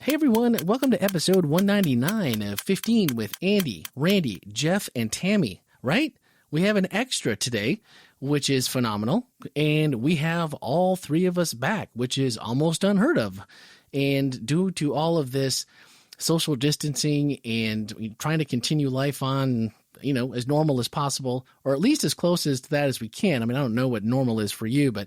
Hey everyone, welcome to episode 199 of 15 with Andy, Randy, Jeff, and Tammy, right? We have an extra today, which is phenomenal, and we have all three of us back, which is almost unheard of. And due to all of this social distancing and trying to continue life on, as normal as possible, or at least as close as to that as we can. I mean, I don't know what normal is for you, but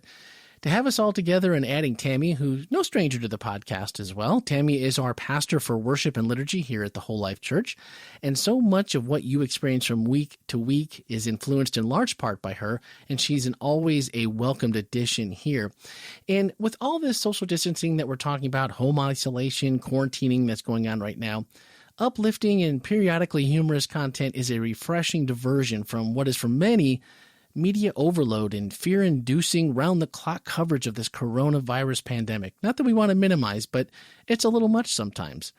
to have us all together and adding Tammy, who's no stranger to the podcast as well. Tammy is our pastor for worship and liturgy here at the Whole Life Church. And so much of what you experience from week to week is influenced in large part by her. And she's always a welcomed addition here. And with all this social distancing that we're talking about, home isolation, quarantining that's going on right now, uplifting and periodically humorous content is a refreshing diversion from what is for many media overload and fear-inducing round-the-clock coverage of this coronavirus pandemic. Not that we want to minimize, but it's a little much sometimes.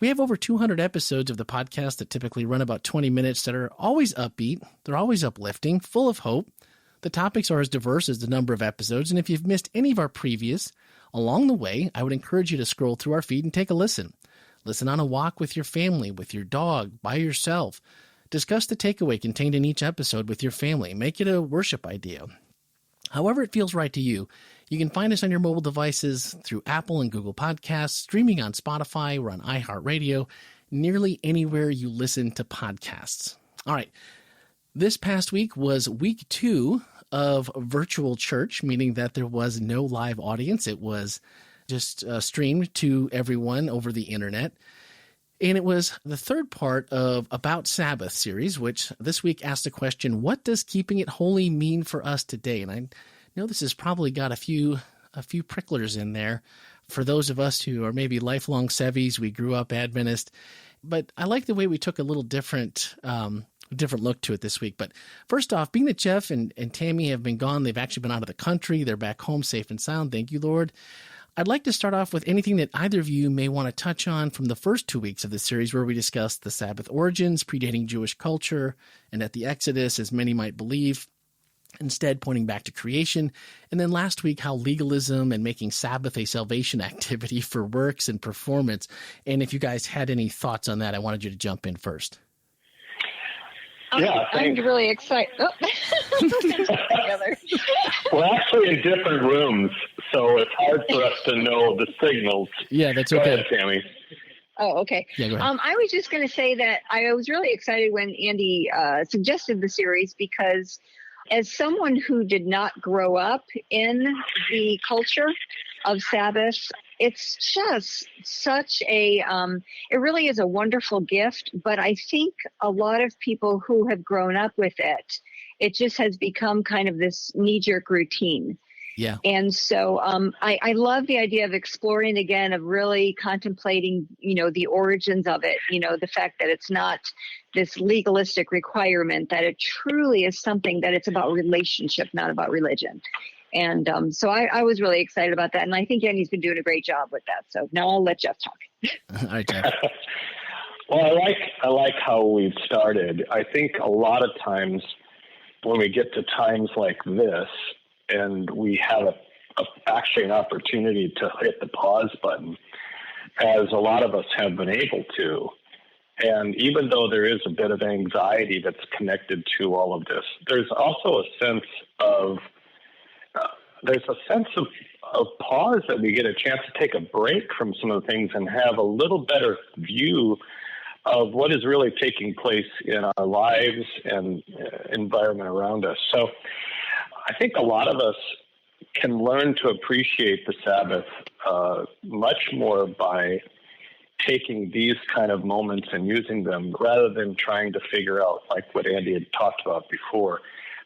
We have over 200 episodes of the podcast that typically run about 20 minutes that are always upbeat, they're always uplifting, full of hope. The topics are as diverse as the number of episodes, and if you've missed any of our previous, along the way, I would encourage you to scroll through our feed and take a listen. Listen on a walk with your family, with your dog, by yourself. Discuss the takeaway contained in each episode with your family. Make it a worship idea. However it feels right to you, you can find us on your mobile devices through Apple and Google Podcasts, streaming on Spotify or on iHeartRadio, nearly anywhere you listen to podcasts. All right. This past week was week 2 of virtual church, meaning that there was no live audience. It was just streamed to everyone over the internet. And it was the third part of About Sabbath series, which this week asked the question, what does keeping it holy mean for us today? And I know this has probably got a few pricklers in there for those of us who are maybe lifelong Sevies. We grew up Adventist, but I like the way we took a little different look to it this week. But first off, being that Jeff and Tammy have been gone, they've actually been out of the country. They're back home safe and sound. Thank you, Lord. I'd like to start off with anything that either of you may want to touch on from the first 2 weeks of the series where we discussed the Sabbath origins, predating Jewish culture, and at the Exodus, as many might believe, instead pointing back to creation. And then last week, how legalism and making Sabbath a salvation activity for works and performance. And if you guys had any thoughts on that, I wanted you to jump in first. Yeah, I'm really excited. Oh. We're actually in different rooms, so it's hard for us to know the signals. Yeah, that's okay. Go ahead, Tammy. Oh, okay. Yeah, go ahead. I was just going to say that I was really excited when Andy suggested the series because as someone who did not grow up in the culture of Sabbath, it's just such it really is a wonderful gift, but I think a lot of people who have grown up with it, it just has become kind of this knee-jerk routine. Yeah. And so I love the idea of exploring again, of really contemplating, the origins of it, the fact that it's not this legalistic requirement, that it truly is something that it's about relationship, not about religion. And so I was really excited about that. And I think Andy's been doing a great job with that. So now I'll let Jeff talk. All right, Jeff. Well, I like how we've started. I think a lot of times when we get to times like this and we have actually an opportunity to hit the pause button, as a lot of us have been able to, and even though there is a bit of anxiety that's connected to all of this, there's also a sense of pause, that we get a chance to take a break from some of the things and have a little better view of what is really taking place in our lives and environment around us. So I think a lot of us can learn to appreciate the Sabbath much more by taking these kind of moments and using them rather than trying to figure out, like what Andy had talked about before,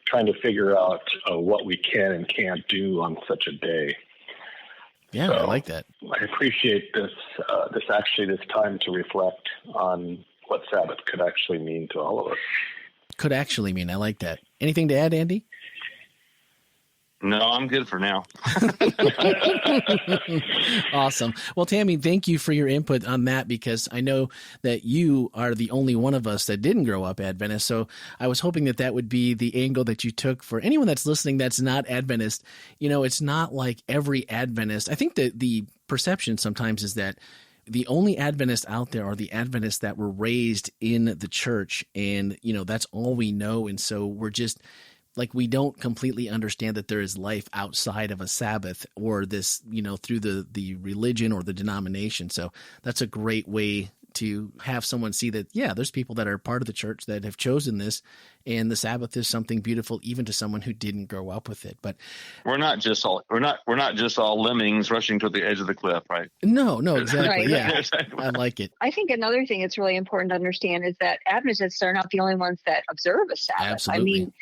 trying to figure out what we can and can't do on such a day. Yeah, so I like that. I appreciate this time to reflect on what Sabbath could actually mean to all of us. Could actually mean. I like that. Anything to add, Andy? No, I'm good for now. Awesome. Well, Tammy, thank you for your input on that, because I know that you are the only one of us that didn't grow up Adventist. So I was hoping that that would be the angle that you took for anyone that's listening that's not Adventist. It's not like every Adventist. I think that the perception sometimes is that the only Adventists out there are the Adventists that were raised in the church, and that's all we know. And so we're just like, we don't completely understand that there is life outside of a Sabbath or this, through the religion or the denomination. So that's a great way to have someone see that, yeah, there's people that are part of the church that have chosen this, and the Sabbath is something beautiful even to someone who didn't grow up with it. But we're not just all lemmings rushing to the edge of the cliff, right? No, exactly. Right. Yeah, I like it. I think another thing that's really important to understand is that Adventists are not the only ones that observe a Sabbath. Absolutely. I mean,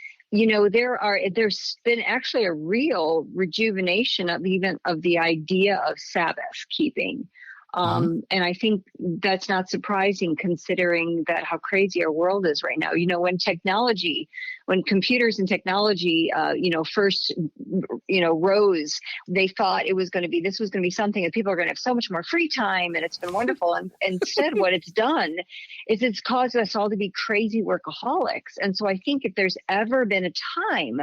there's been actually a real rejuvenation of the idea of Sabbath keeping. And I think that's not surprising considering that how crazy our world is right now. When computers and technology, first, rose, they thought this was going to be something that people are going to have so much more free time, and it's been wonderful. And instead, what it's done is it's caused us all to be crazy workaholics. And so I think if there's ever been a time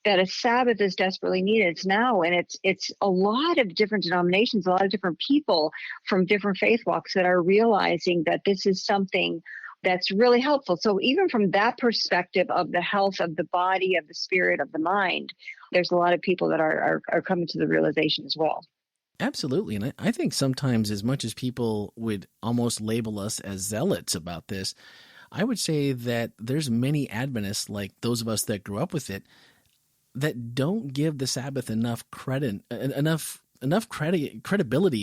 that a Sabbath is desperately needed, it's now. And it's a lot of different denominations, a lot of different people from different faith walks that are realizing that this is something that's really helpful. So even from that perspective of the health of the body, of the spirit, of the mind, there's a lot of people that are coming to the realization as well. Absolutely. And I think sometimes, as much as people would almost label us as zealots about this, I would say that there's many Adventists, like those of us that grew up with it, that don't give the Sabbath enough credibility.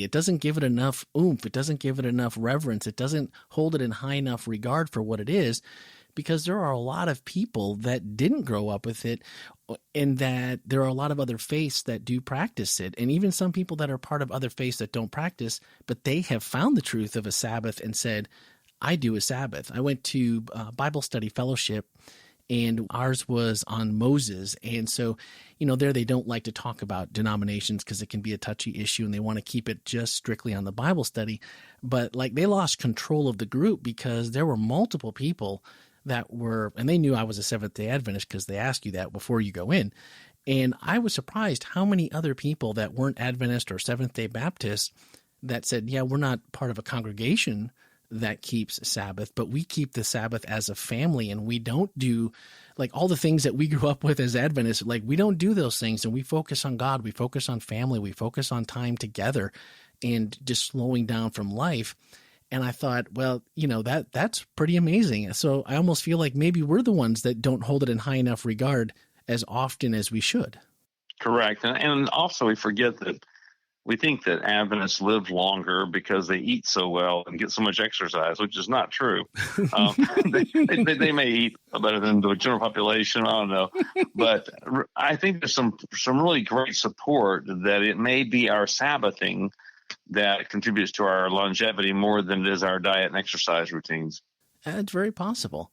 It doesn't give it enough oomph. It doesn't give it enough reverence. It doesn't hold it in high enough regard for what it is, because there are a lot of people that didn't grow up with it, and that there are a lot of other faiths that do practice it. And even some people that are part of other faiths that don't practice, but they have found the truth of a Sabbath and said, I do a Sabbath. I went to Bible study fellowship, and ours was on Moses. And so, there they don't like to talk about denominations because it can be a touchy issue, and they want to keep it just strictly on the Bible study. But they lost control of the group because there were multiple people that were, and they knew I was a Seventh-day Adventist because they ask you that before you go in. And I was surprised how many other people that weren't Adventist or Seventh-day Baptist that said, yeah, we're not part of a congregation that keeps Sabbath, but we keep the Sabbath as a family, and we don't do all the things that we grew up with as Adventists. We don't do those things, and we focus on God, we focus on family, we focus on time together and just slowing down from life. And I thought, well, that's pretty amazing. So I almost feel like maybe we're the ones that don't hold it in high enough regard as often as we should. Correct. And also we forget that we think that Adventists live longer because they eat so well and get so much exercise, which is not true. They may eat better than the general population. I don't know. But I think there's some really great support that it may be our Sabbathing that contributes to our longevity more than it is our diet and exercise routines. It's very possible.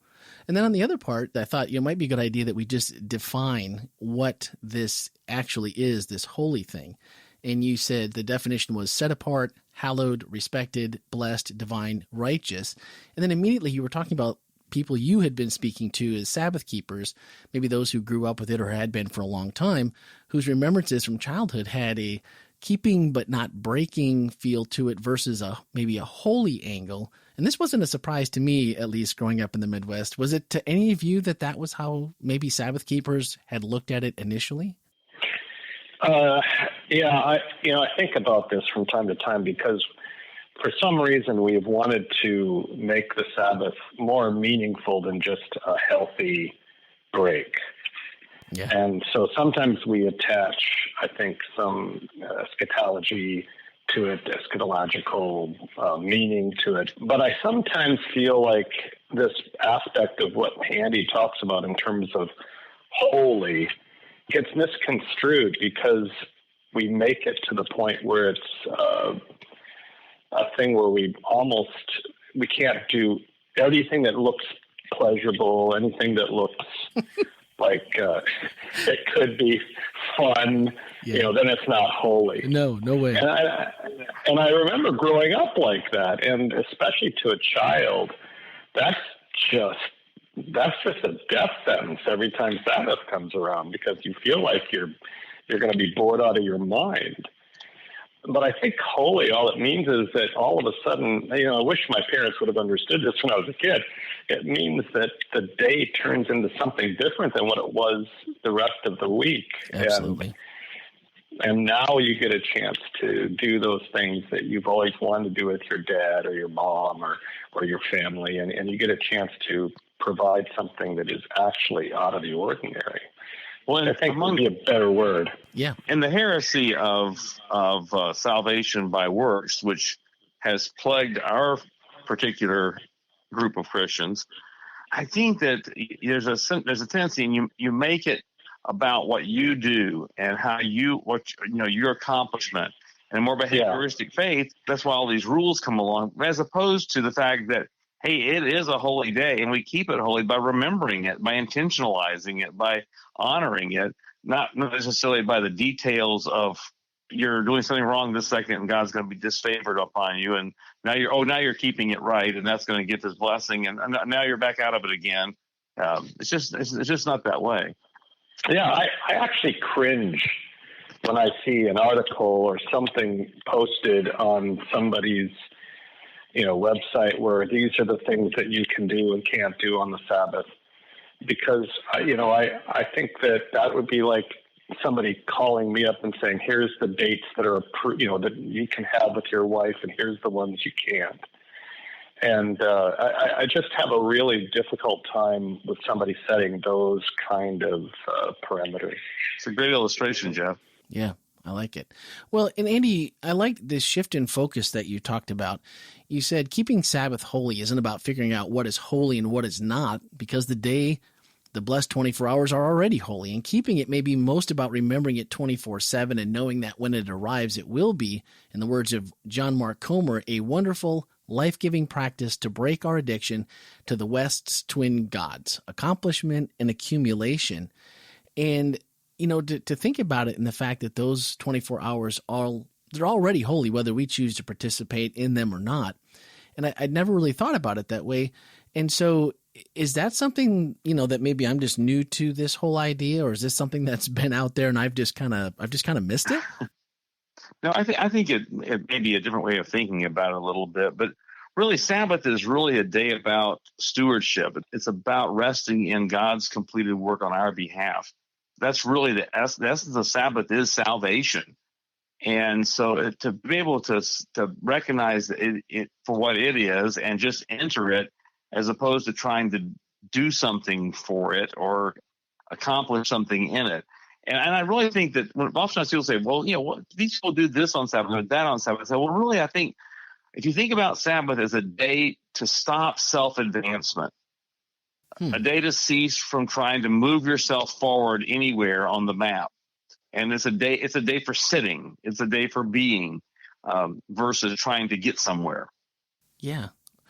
And then on the other part, I thought it might be a good idea that we just define what this actually is, this holy thing. And you said the definition was set apart, hallowed, respected, blessed, divine, righteous. And then immediately you were talking about people you had been speaking to as Sabbath keepers, maybe those who grew up with it or had been for a long time, whose remembrances from childhood had a keeping but not breaking feel to it versus maybe a holy angle. And this wasn't a surprise to me, at least growing up in the Midwest. Was it to any of you that was how maybe Sabbath keepers had looked at it initially? I think about this from time to time because for some reason we have wanted to make the Sabbath more meaningful than just a healthy break. Yeah. And so sometimes we attach, I think, some eschatology to it, eschatological meaning to it. But I sometimes feel like this aspect of what Andy talks about in terms of holy gets misconstrued because we make it to the point where it's a thing where we can't do anything that looks pleasurable, anything that looks like it could be fun, then it's not holy. No way. And I remember growing up like that, and especially to a child, that's just a death sentence every time Sabbath comes around because you feel like you're going to be bored out of your mind. But I think holy, all it means is that all of a sudden, I wish my parents would have understood this when I was a kid. It means that the day turns into something different than what it was the rest of the week. Absolutely. And now you get a chance to do those things that you've always wanted to do with your dad or your mom or your family. And you get a chance to provide something that is actually out of the ordinary. Well, I think would be a better word. Yeah. And the heresy of salvation by works, which has plagued our particular group of Christians, I think that there's a tendency, and you make it about what you do and how your accomplishment, and a more behavioristic faith. That's why all these rules come along, as opposed to the fact that, hey, it is a holy day, and we keep it holy by remembering it, by intentionalizing it, by honoring it, not necessarily by the details of you're doing something wrong this second and God's going to be disfavored upon you, and now you're keeping it right, and that's going to get this blessing, and now you're back out of it again. It's just not that way. Yeah, I actually cringe when I see an article or something posted on somebody's website where these are the things that you can do and can't do on the Sabbath, because I think that would be like somebody calling me up and saying, here's the dates that are that you can have with your wife, and here's the ones you can't. And I just have a really difficult time with somebody setting those kind of parameters. It's a great illustration, Jeff. Yeah, I like it. Well, and Andy, I like this shift in focus that you talked about. You said keeping Sabbath holy isn't about figuring out what is holy and what is not, because the blessed 24 hours are already holy, and keeping it may be most about remembering it 24/7 and knowing that when it arrives, it will be, in the words of John Mark Comer, a wonderful, life-giving practice to break our addiction to the West's twin gods, accomplishment and accumulation. And, to think about it in the fact that those 24 hours they're already holy, whether we choose to participate in them or not. And I'd never really thought about it that way. And so is that something, that maybe I'm just new to this whole idea, or is this something that's been out there and I've just kind of missed it? No, I think it may be a different way of thinking about it a little bit, but really Sabbath is really a day about stewardship. It's about resting in God's completed work on our behalf. That's really the essence of Sabbath is salvation. And so to be able to recognize it for what it is and just enter it, as opposed to trying to do something for it or accomplish something in it. And I really think that when oftentimes people say, well, these people do this on Sabbath or that on Sabbath. I say, well, really, I think if you think about Sabbath as a day to stop self-advancement, a day to cease from trying to move yourself forward anywhere on the map. And it's a day for sitting. It's a day for being versus trying to get somewhere. Yeah.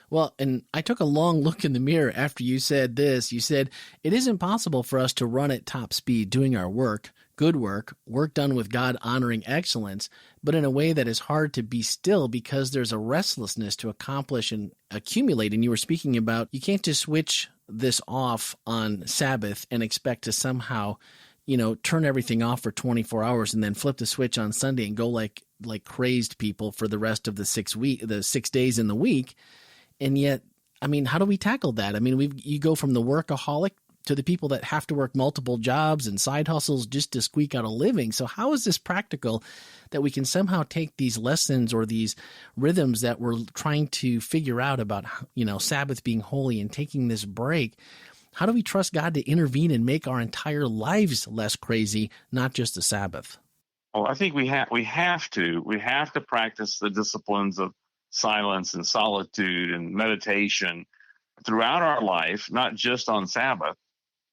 Well, and I took a long look in the mirror after you said this. You said, it isn't possible for us to run at top speed doing our work, good work done with God-honoring excellence, but in a way that is hard to be still because there's a restlessness to accomplish and accumulate. And you were speaking about, you can't just switch this off on Sabbath and expect to somehow, turn everything off for 24 hours and then flip the switch on Sunday and go like crazed people for the rest of the 6 days in the week. And yet, how do we tackle that? You go from the workaholic to the people that have to work multiple jobs and side hustles just to squeak out a living. So how is this practical that we can somehow take these lessons or these rhythms that we're trying to figure out about, Sabbath being holy and taking this break? How do we trust God to intervene and make our entire lives less crazy, not just the Sabbath? Well, I think we have to practice the disciplines of silence and solitude and meditation throughout our life, not just on Sabbath.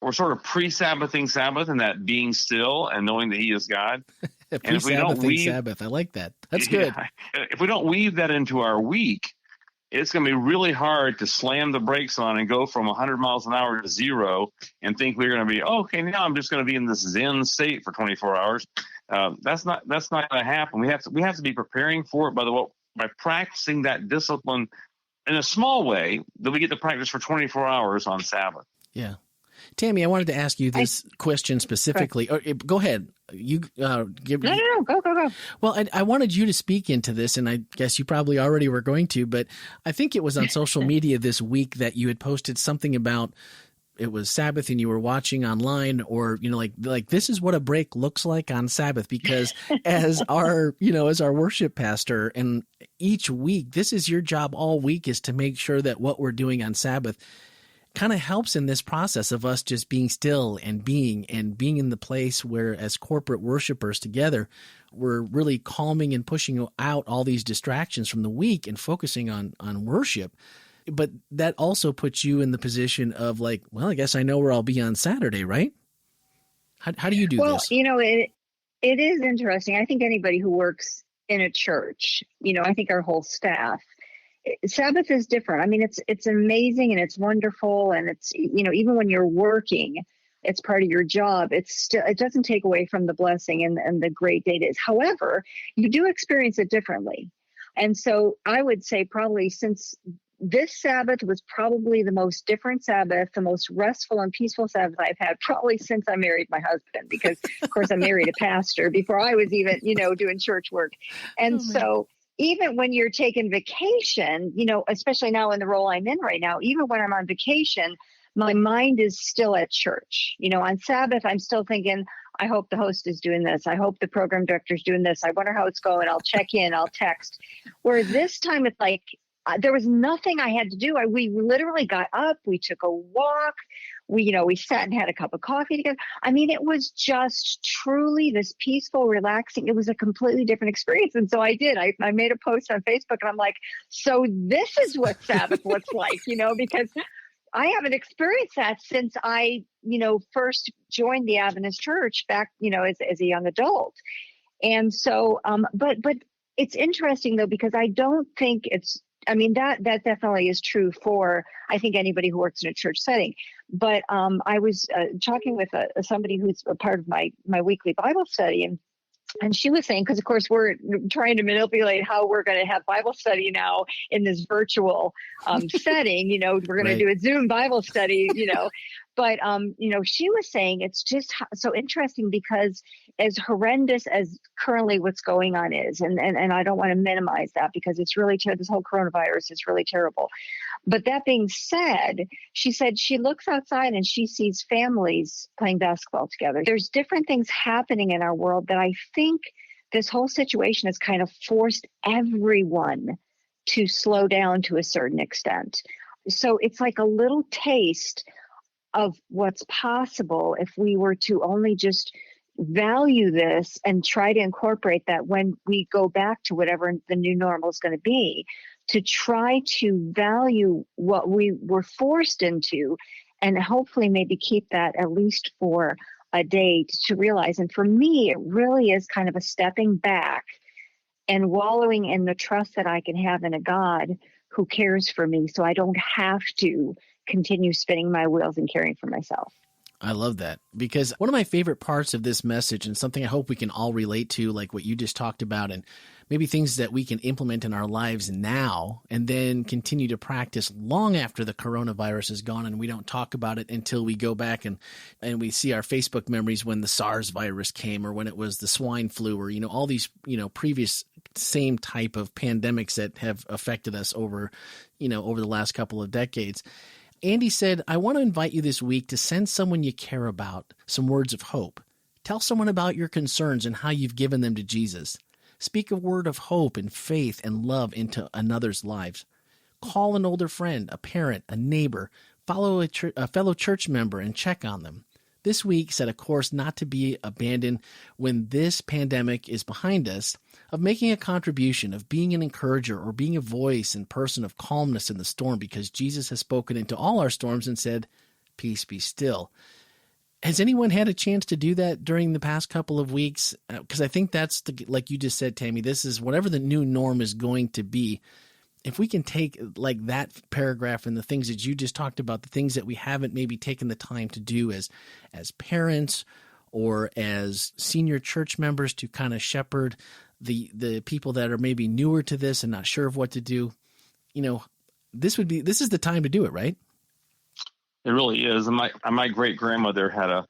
We're sort of pre-Sabbathing Sabbath and that being still and knowing that He is God. And if we don't Sabbath, I like that. That's good. If we don't weave that into our week, it's going to be really hard to slam the brakes on and go from 100 miles an hour to 0 and think we're going to be, okay, now I'm just going to be in this Zen state for 24 hours. That's not going to happen. We have to be preparing for it by practicing that discipline in a small way that we get to practice for 24 hours on Sabbath. Yeah. Tammy, I wanted to ask you this question specifically. Go ahead. You give. No. Go. Well, I wanted you to speak into this, and I guess you probably already were going to, but I think it was on social media this week that you had posted something about it was Sabbath and you were watching online, or, like this is what a break looks like on Sabbath, because as our worship pastor, and each week, this is your job all week, is to make sure that what we're doing on Sabbath kind of helps in this process of us just being still and being in the place where, as corporate worshipers together, we're really calming and pushing out all these distractions from the week and focusing on worship. But that also puts you in the position of like, well, I guess I know where I'll be on Saturday, right? How do you do this? Well, it is interesting. I think anybody who works in a church, I think our whole staff, Sabbath is different. I mean, it's amazing and it's wonderful. And it's, even when you're working, it's part of your job. It doesn't take away from the blessing and the great day it is. However, you do experience it differently. And so I would say probably since this Sabbath was probably the most different Sabbath, the most restful and peaceful Sabbath I've had probably since I married my husband, because of course I married a pastor before I was even, doing church work. And so even when you're taking vacation, especially now in the role I'm in right now, even when I'm on vacation, my mind is still at church. On Sabbath, I'm still thinking, I hope the host is doing this. I hope the program director is doing this. I wonder how it's going. I'll check in, I'll text. Where this time it's like, there was nothing I had to do. We literally got up, we took a walk, we sat and had a cup of coffee together. I mean, it was just truly this peaceful, relaxing. It was a completely different experience. And so I did. I made a post on Facebook and I'm like, so this is what Sabbath looks like, because I haven't experienced that since I, first joined the Adventist Church back, as a young adult. And so, but it's interesting though, because I don't think that definitely is true for, I think, anybody who works in a church setting. But I was talking with somebody who's a part of my weekly Bible study, and she was saying, because of course we're trying to manipulate how we're going to have Bible study now in this virtual setting. We're going to do a Zoom Bible study. But she was saying it's just so interesting, because as horrendous as currently what's going on is, and I don't want to minimize that, because it's really this whole coronavirus is really terrible. But that being said, she said she looks outside and she sees families playing basketball together. There's different things happening in our world that I think this whole situation has kind of forced everyone to slow down to a certain extent. So it's like a little taste of what's possible if we were to only just value this and try to incorporate that when we go back to whatever the new normal is going to be, to try to value what we were forced into, and hopefully maybe keep that at least for a day to realize. And for me, it really is kind of a stepping back and wallowing in the trust that I can have in a God who cares for me, so I don't have to continue spinning my wheels and caring for myself. I love that, because one of my favorite parts of this message, and something I hope we can all relate to, like what you just talked about, and maybe things that we can implement in our lives now and then continue to practice long after the coronavirus is gone and we don't talk about it until we go back and we see our Facebook memories when the SARS virus came, or when it was the swine flu, or, all these, previous same type of pandemics that have affected us over the last couple of decades. Andy said, I want to invite you this week to send someone you care about some words of hope. Tell someone about your concerns and how you've given them to Jesus. Speak a word of hope and faith and love into another's lives. Call an older friend, a parent, a neighbor, follow a fellow church member, and check on them. This week set a course not to be abandoned when this pandemic is behind us, of making a contribution, of being an encourager, or being a voice and person of calmness in the storm, because Jesus has spoken into all our storms and said, peace be still. Has anyone had a chance to do that during the past couple of weeks? Because I think that's, like you just said, Tammy, this is whatever the new norm is going to be. If we can take like that paragraph and the things that you just talked about, the things that we haven't maybe taken the time to do as parents or as senior church members to kind of shepherd the people that are maybe newer to this and not sure of what to do, this is the time to do it, right? It really is. And my great grandmother had a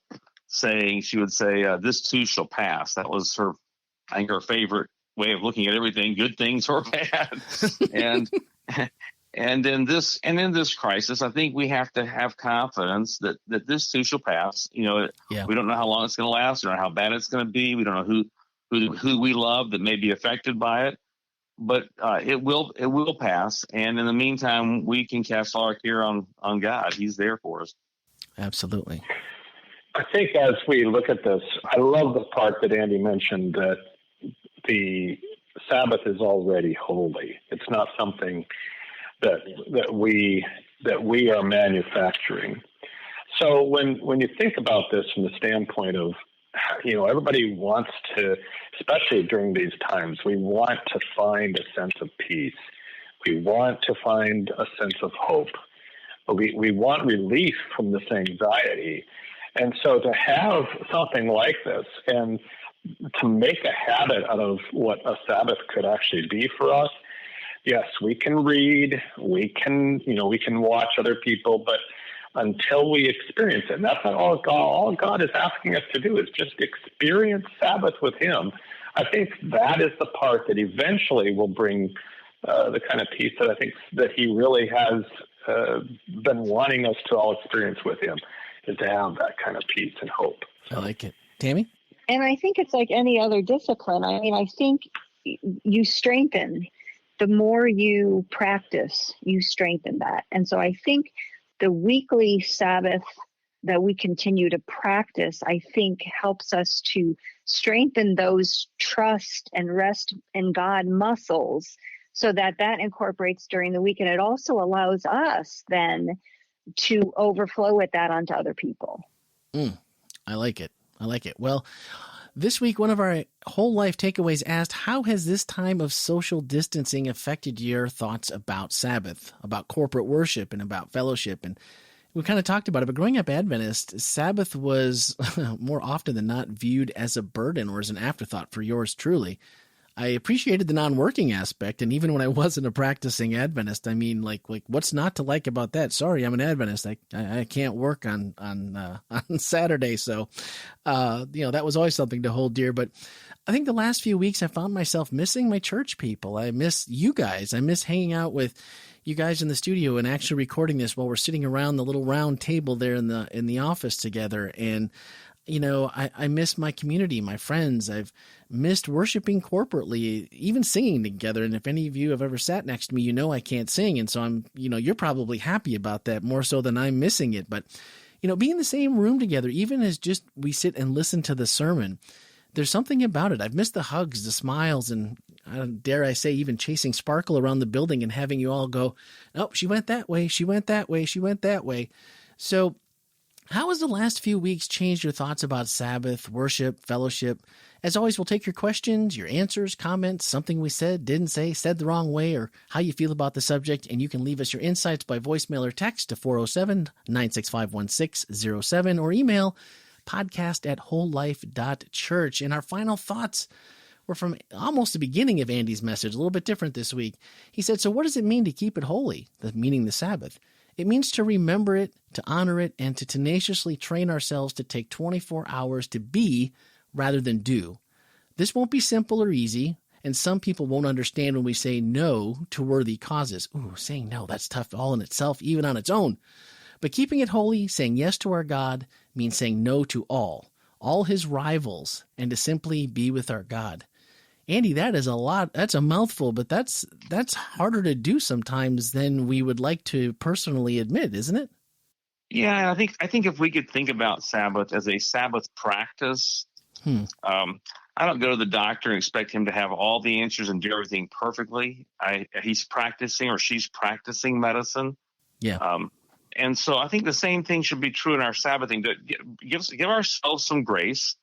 saying. She would say, "This too shall pass." That was her, I think, her favorite way of looking at everything, good things or bad. and and in this crisis, I think we have to have confidence that this too shall pass. We don't know how long it's going to last, or how bad it's going to be. We don't know who we love that may be affected by it, but it will pass. And in the meantime, we can cast all our care on God. He's there for us. Absolutely. I think as we look at this, I love the part that Andy mentioned, that the Sabbath is already holy. It's not something that we are manufacturing. So when you think about this from the standpoint of, everybody wants to, especially during these times, we want to find a sense of peace. We want to find a sense of hope. We want relief from this anxiety. And so to have something like this and to make a habit out of what a Sabbath could actually be for us, yes, we can read, we can watch other people, but until we experience it, and that's not all God is asking us to do, is just experience Sabbath with Him. I think that is the part that eventually will bring the kind of peace that I think that He really has been wanting us to all experience with Him, is to have that kind of peace and hope. I like it. Tammy? And I think it's like any other discipline. I mean, I think you strengthen. The more you practice, you strengthen that. And so I think the weekly Sabbath that we continue to practice, I think helps us to strengthen those trust and rest in God muscles, so that incorporates during the week. And it also allows us then to overflow with that onto other people. I like it. Well, this week, one of our whole life takeaways asked, how has this time of social distancing affected your thoughts about Sabbath, about corporate worship, and about fellowship? And we kind of talked about it, but growing up Adventist, Sabbath was more often than not viewed as a burden or as an afterthought for yours truly. I appreciated the non-working aspect, and even when I wasn't a practicing Adventist, I mean, like what's not to like about that? Sorry, I'm an Adventist. I can't work on Saturday, so that was always something to hold dear. But I think the last few weeks I found myself missing my church people. I miss you guys. I miss hanging out with you guys in the studio and actually recording this while we're sitting around the little round table there in the office together. And I miss my community, my friends. I've missed worshiping corporately, even singing together. And if any of you have ever sat next to me, I can't sing. And so I'm, you're probably happy about that more so than I'm missing it. But, being in the same room together, even as just we sit and listen to the sermon, there's something about it. I've missed the hugs, the smiles, and dare I say, even chasing sparkle around the building and having you all go, oh, she went that way, she went that way, she went that way. So how has the last few weeks changed your thoughts about Sabbath, worship, fellowship? As always, we'll take your questions, your answers, comments, something we said, didn't say, said the wrong way, or how you feel about the subject, and you can leave us your insights by voicemail or text to 407-965-1607 or email podcast@wholelife.church. And our final thoughts were from almost the beginning of Andy's message, a little bit different this week. He said, so what does it mean to keep it holy, meaning the Sabbath? It means to remember it, to honor it, and to tenaciously train ourselves to take 24 hours to be rather than do. This won't be simple or easy, and some people won't understand when we say no to worthy causes. Ooh, saying no, that's tough all in itself, even on its own. But keeping it holy, saying yes to our God, means saying no to all His rivals, and to simply be with our God. Andy, that is a lot. That's a mouthful, but that's harder to do sometimes than we would like to personally admit, isn't it? Yeah, I think if we could think about Sabbath as a Sabbath practice, I don't go to the doctor and expect him to have all the answers and do everything perfectly. He's practicing, or she's practicing medicine. Yeah. And so I think the same thing should be true in our Sabbathing. To give ourselves some grace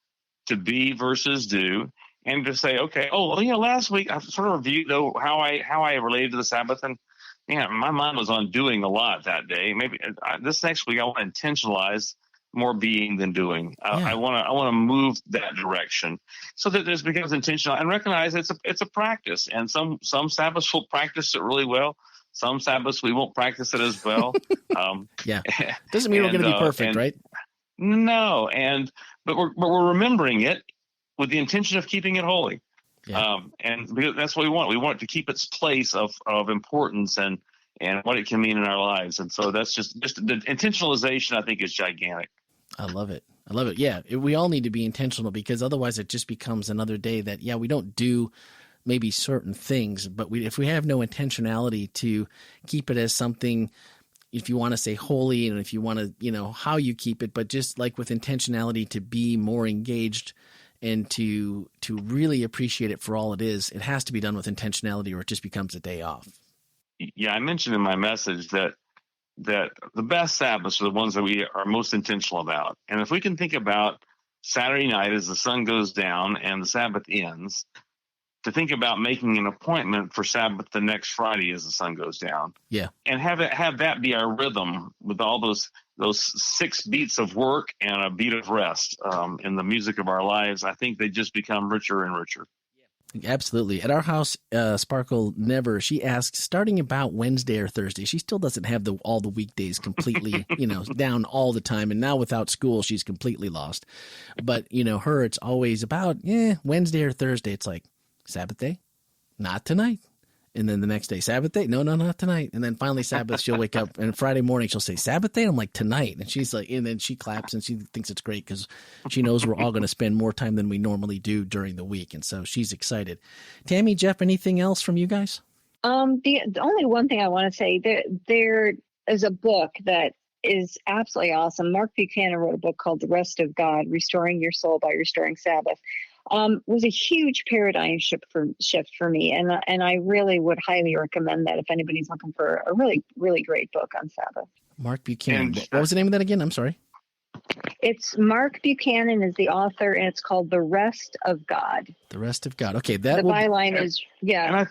to be versus do. And to say, okay, last week I sort of reviewed how I related to the Sabbath, and my mind was on doing a lot that day. Maybe this next week I want to intentionalize more being than doing. I want to move that direction so that this becomes intentional, and recognize it's a practice. And some Sabbaths will practice it really well. Some Sabbaths we won't practice it as well. Yeah, doesn't mean we're going to be perfect, right? No, but we're remembering it with the intention of keeping it holy. Yeah. And because that's what we want. We want it to keep its place of importance and what it can mean in our lives. And so that's just the intentionalization, I think, is gigantic. I love it. Yeah, we all need to be intentional, because otherwise it just becomes another day that, we don't do maybe certain things, but if we have no intentionality to keep it as something, if you want to say holy, and if you want to, how you keep it, but just like with intentionality to be more engaged and to really appreciate it for all it is, it has to be done with intentionality, or it just becomes a day off. Yeah, I mentioned in my message that the best Sabbaths are the ones that we are most intentional about. And if we can think about Saturday night as the sun goes down and the Sabbath ends, to think about making an appointment for Sabbath the next Friday as the sun goes down. Yeah. And have that be our rhythm with all those 6 beats of work and a beat of rest in the music of our lives. I think they just become richer and richer. Absolutely. At our house, Sparkle she asks, starting about Wednesday or Thursday, she still doesn't have all the weekdays completely, down all the time. And now without school, she's completely lost. But, her, it's always about, Wednesday or Thursday. It's like, Sabbath day? Not tonight. And then the next day, Sabbath day? No, not tonight. And then finally Sabbath, she'll wake up, and Friday morning she'll say, Sabbath day? I'm like, tonight. And she's like, and then she claps and she thinks it's great because she knows we're all going to spend more time than we normally do during the week. And so she's excited. Tammy, Jeff, anything else from you guys? The only one thing I want to say, there is a book that is absolutely awesome. Mark Buchanan wrote a book called The Rest of God, Restoring Your Soul by Restoring Sabbath. Was a huge paradigm shift for me, and I really would highly recommend that if anybody's looking for a really, really great book on Sabbath. Mark Buchanan. What was the name of that again? I'm sorry. It's Mark Buchanan is the author, and it's called The Rest of God. The Rest of God. Okay, the byline is And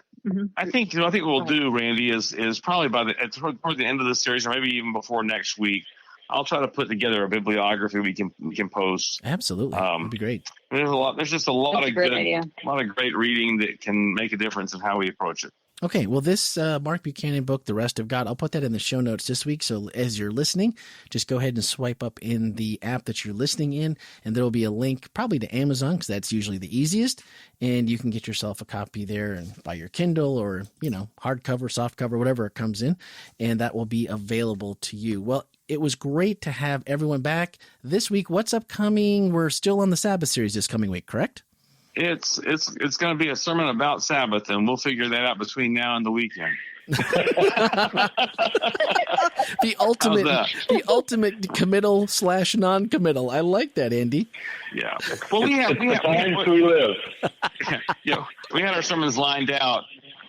I think what we'll do, Randy, is probably toward the end of the series, or maybe even before next week, I'll try to put together a bibliography we can post. Absolutely, that'd be great. There's just a lot of great reading that can make a difference in how we approach it. Okay, well, this Mark Buchanan book, The Rest of God, I'll put that in the show notes this week. So as you're listening, just go ahead and swipe up in the app that you're listening in, and there will be a link probably to Amazon, because that's usually the easiest. And you can get yourself a copy there and buy your Kindle or, hardcover, softcover, whatever it comes in, and that will be available to you. Well, it was great to have everyone back this week. What's upcoming? We're still on the Sabbath series this coming week, correct? It's going to be a sermon about Sabbath, and we'll figure that out between now and the weekend. the ultimate committal / non-committal. I like that, Andy. Yeah. Well, we have times we live. We had our sermons lined out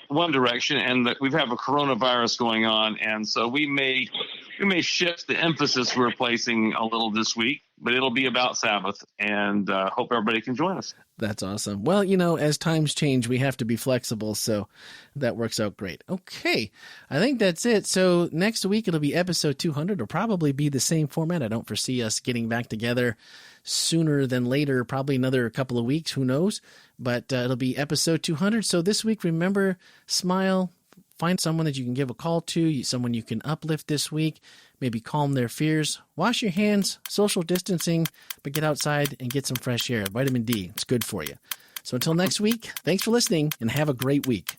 one direction, and we have a coronavirus going on, and so we may shift the emphasis we're placing a little this week, but it'll be about Sabbath, and hope everybody can join us. That's awesome. Well, as times change, we have to be flexible, so that works out great. Okay, I think that's it. So next week, it'll be episode 200. It'll probably be the same format. I don't foresee us getting back together sooner than later, probably another couple of weeks, who knows, but it'll be episode 200. So this week, remember, smile, find someone that you can give a call to, someone you can uplift this week, maybe calm their fears, wash your hands, social distancing, but get outside and get some fresh air. Vitamin D, it's good for you. So until next week, thanks for listening and have a great week.